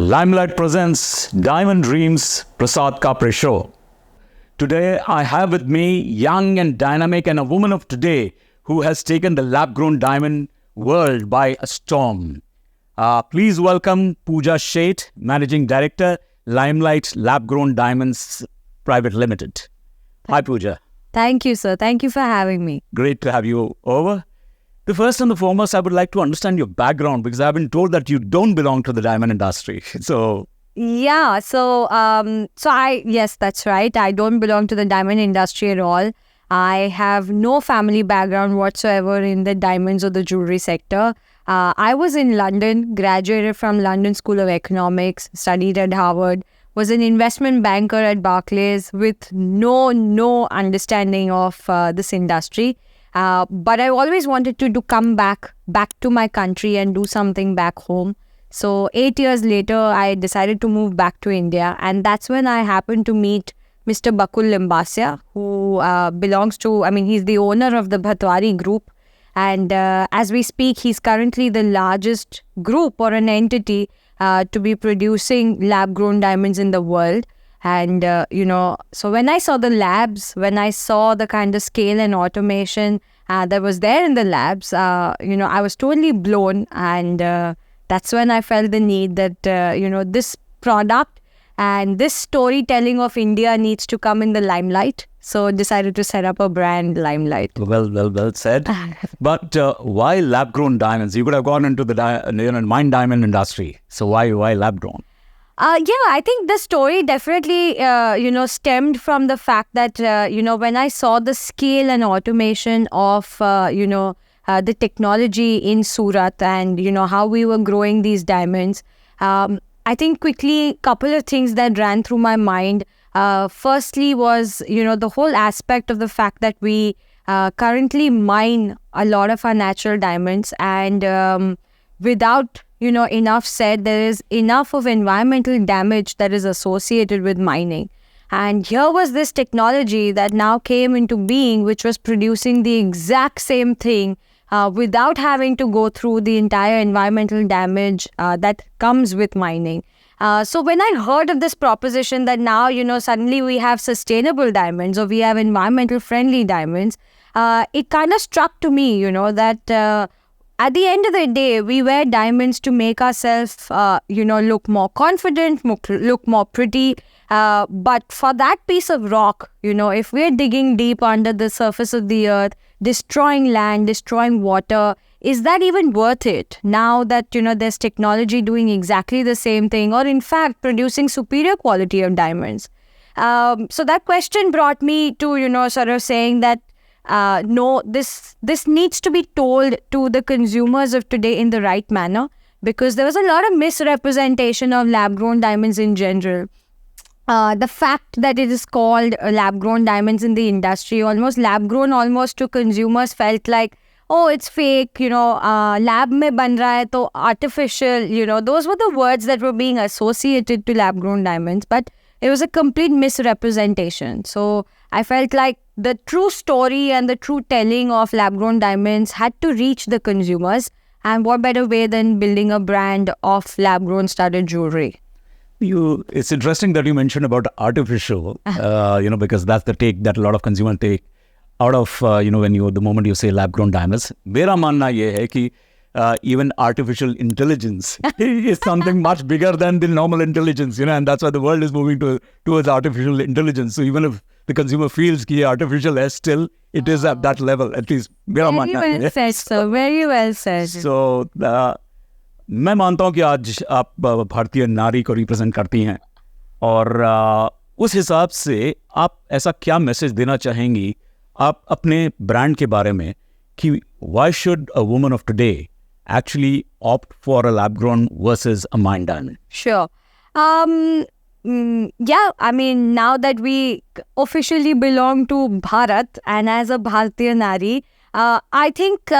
Limelight presents Diamond Dreams Prasad Kapre Show. Today I have with me young and dynamic and a woman of today who has taken the lab-grown diamond world by a storm. Please welcome Pooja Sheth, Managing Director, Limelight Lab-Grown Diamonds Private Limited. Hi Pooja. Thank you, sir. Thank you for having me. Great to have you over. The first and the foremost, I would like to understand your background because I've been told that you don't belong to the diamond industry. Yes, that's right. I don't belong to the diamond industry at all. I have no family background whatsoever in the diamonds or the jewelry sector. I was in London, graduated from London School of Economics, studied at Harvard, was an investment banker at Barclays with no understanding of this industry. But I always wanted to come back to my country and do something back home. So 8 years later, I decided to move back to India. And that's when I happened to meet Mr. Bakul Limbasia, who he's the owner of the Bhatwari Group. And as we speak, he's currently the largest group or an entity to be producing lab-grown diamonds in the world. And, so when I saw the labs, when I saw the kind of scale and automation that was there in the labs, I was totally blown. And that's when I felt the need that, this product and this storytelling of India needs to come in the limelight. So decided to set up a brand, Limelight. Well said. But why lab-grown diamonds? You could have gone into the mine diamond industry. So why lab-grown? I think the story definitely, stemmed from the fact that, when I saw the scale and automation of, the technology in Surat and, how we were growing these diamonds, I think quickly, couple of things that ran through my mind. Firstly was, the whole aspect of the fact that we currently mine a lot of our natural diamonds and without enough said, there is enough of environmental damage that is associated with mining. And here was this technology that now came into being, which was producing the exact same thing without having to go through the entire environmental damage that comes with mining. So when I heard of this proposition that now, suddenly we have sustainable diamonds or we have environmental friendly diamonds, it kind of struck to me, that at the end of the day, we wear diamonds to make ourselves, look more confident, look more pretty. But for that piece of rock, if we're digging deep under the surface of the earth, destroying land, destroying water, is that even worth it? Now that, there's technology doing exactly the same thing or in fact producing superior quality of diamonds. So that question brought me to, sort of saying that no, this needs to be told to the consumers of today in the right manner, because there was a lot of misrepresentation of lab-grown diamonds in general. The fact that it is called lab-grown diamonds in the industry, lab-grown almost to consumers felt like, oh, it's fake, lab mein ban raha hai to artificial, those were the words that were being associated to lab-grown diamonds, but it was a complete misrepresentation. So I felt like the true story and the true telling of lab-grown diamonds had to reach the consumers. And what better way than building a brand of lab-grown studded jewelry? It's interesting that you mentioned about artificial, because that's the take that a lot of consumers take out of, the moment you say lab-grown diamonds. Mera manna ye hai ki even artificial intelligence is something much bigger than the normal intelligence, and that's why the world is moving towards artificial intelligence. So even if the consumer feels कि artificial है, still it is at that level, at least मेरा मानना है. Very well said, sir. Very well said. So मैं मानता हूँ कि आज आप भारतीय नारी को रिप्रेजेंट करती हैं और उस हिसाब से आप ऐसा क्या मैसेज देना चाहेंगी आप अपने ब्रांड के बारे में कि why should a woman of today actually opt for a lab-grown versus a mine diamond? Sure. Now that we officially belong to Bharat and as a Bharatiya Nari, I think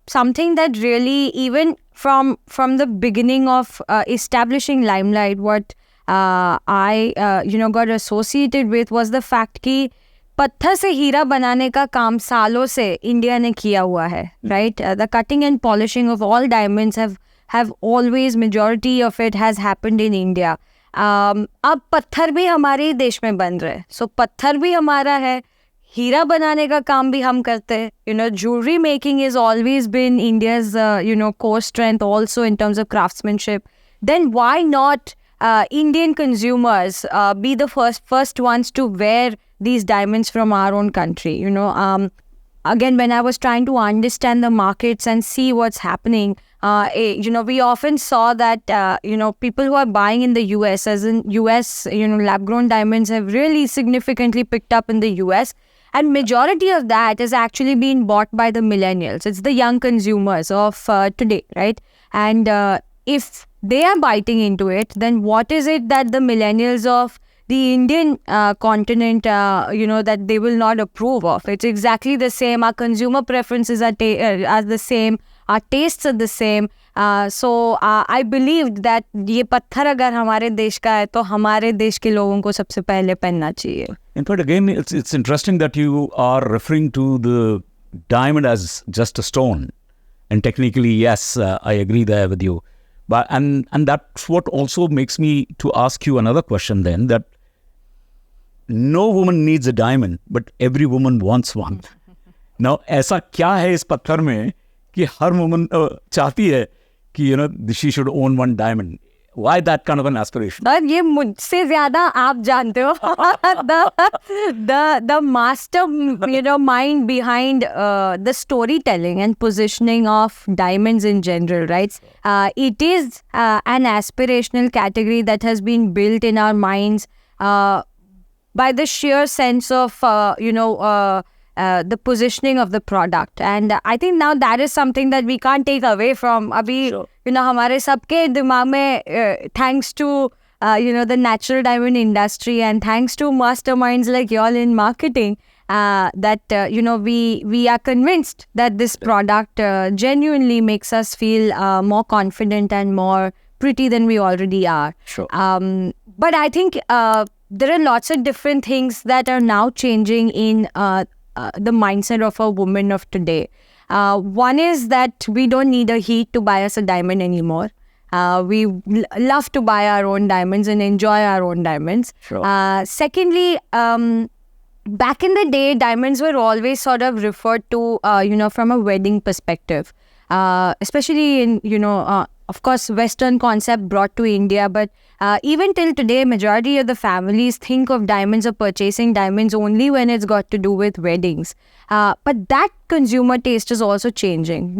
something that really, even from the beginning of establishing Limelight, what I got associated with was the fact कि पत्थर से हीरा बनाने का काम सालों से India ने किया हुआ है, right? The cutting and polishing of all diamonds have have always, majority of it has happened in India. अब पत्थर भी हमारे ही देश में बन रहे हैं, सो पत्थर भी हमारा है, हीरा बनाने का काम भी हम करते हैं. Jewelry making has always been India's core strength also in terms of craftsmanship. Then why not Indian consumers be the first ones to wear these diamonds from our own country? Again, when I was trying to understand the markets and see what's happening, we often saw that, people who are buying in the US, as in US, lab-grown diamonds have really significantly picked up in the US. And majority of that is actually being bought by the millennials. It's the young consumers of today, right? And if they are biting into it, then what is it that the millennials of the Indian continent, that they will not approve of? It's exactly the same. Our consumer preferences are the same. Our tastes are the same. So I believed that ये पत्थर अगर हमारे देश का है तो हमारे देश के लोगों को सबसे पहले पहनना चाहिए. In fact, again, it's interesting that you are referring to the diamond as just a stone. And technically, yes, I agree there with you. But and that's what also makes me to ask you another question then, that no woman needs a diamond, but every woman wants one. Now, ऐसा क्या है इस पत्थर में कि हर woman चाहती है कि she should own one diamond? Why that kind of an aspiration? But ये मुझसे ज़्यादा आप जानते हो. the master mind behind the storytelling and positioning of diamonds in general, right? It is an aspirational category that has been built in our minds by the sheer sense of the positioning of the product. And I think now that is something that we can't take away from. Abhi, Sure. हमारे सबके दिमाग में, thanks to the natural diamond industry and thanks to masterminds like y'all in marketing, that we are convinced that this product genuinely makes us feel more confident and more pretty than we already are. Sure. But I think there are lots of different things that are now changing in the mindset of a woman of today. One is that we don't need a heat to buy us a diamond anymore. We love to buy our own diamonds and enjoy our own diamonds. Sure. Secondly, back in the day, diamonds were always sort of referred to, from a wedding perspective. Especially in, of course, Western concept brought to India, but even till today, majority of the families think of diamonds or purchasing diamonds only when it's got to do with weddings. But that consumer taste is also changing.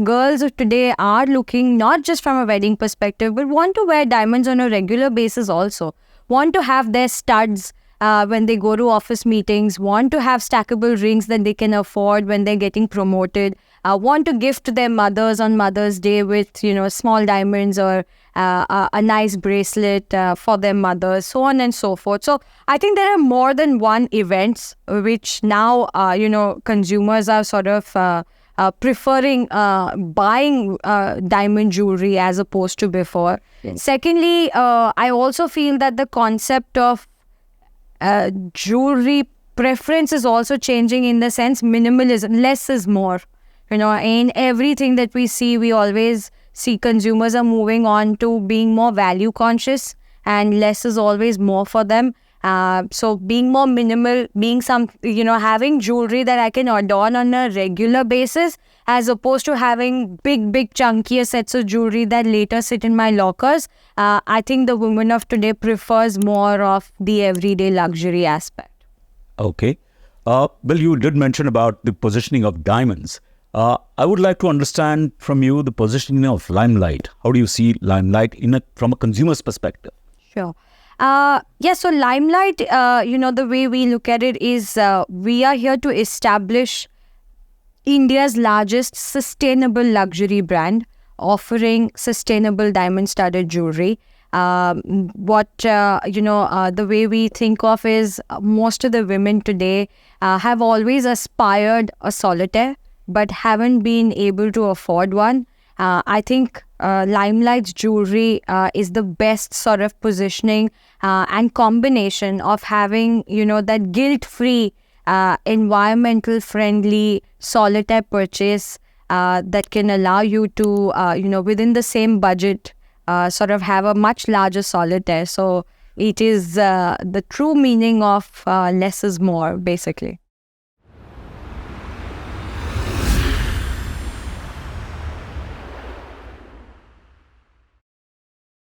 Girls of today are looking not just from a wedding perspective, but want to wear diamonds on a regular basis also. Want to have their studs when they go to office meetings, want to have stackable rings that they can afford when they're getting promoted, want to gift their mothers on Mother's Day with, small diamonds or a nice bracelet for their mothers, so on and so forth. So I think there are more than one events which now, consumers are sort of preferring buying diamond jewelry as opposed to before. Yes. Secondly, I also feel that the concept of jewelry preference is also changing in the sense minimalism, less is more. In everything that we see, we always see consumers are moving on to being more value conscious and less is always more for them. So being more minimal, being having jewelry that I can adorn on a regular basis as opposed to having big chunkier sets of jewelry that later sit in my lockers. I think the woman of today prefers more of the everyday luxury aspect. Okay. Well, you did mention about the positioning of diamonds. I would like to understand from you the positioning of Limelight. How do you see Limelight from a consumer's perspective? Sure. So Limelight, the way we look at it is we are here to establish India's largest sustainable luxury brand offering sustainable diamond-studded jewelry. The way we think of is most of the women today have always aspired a solitaire but haven't been able to afford one. I think Limelight's jewelry is the best sort of positioning and combination of having, that guilt-free, environmental-friendly solitaire purchase that can allow you to, within the same budget, sort of have a much larger solitaire. So it is the true meaning of less is more, basically.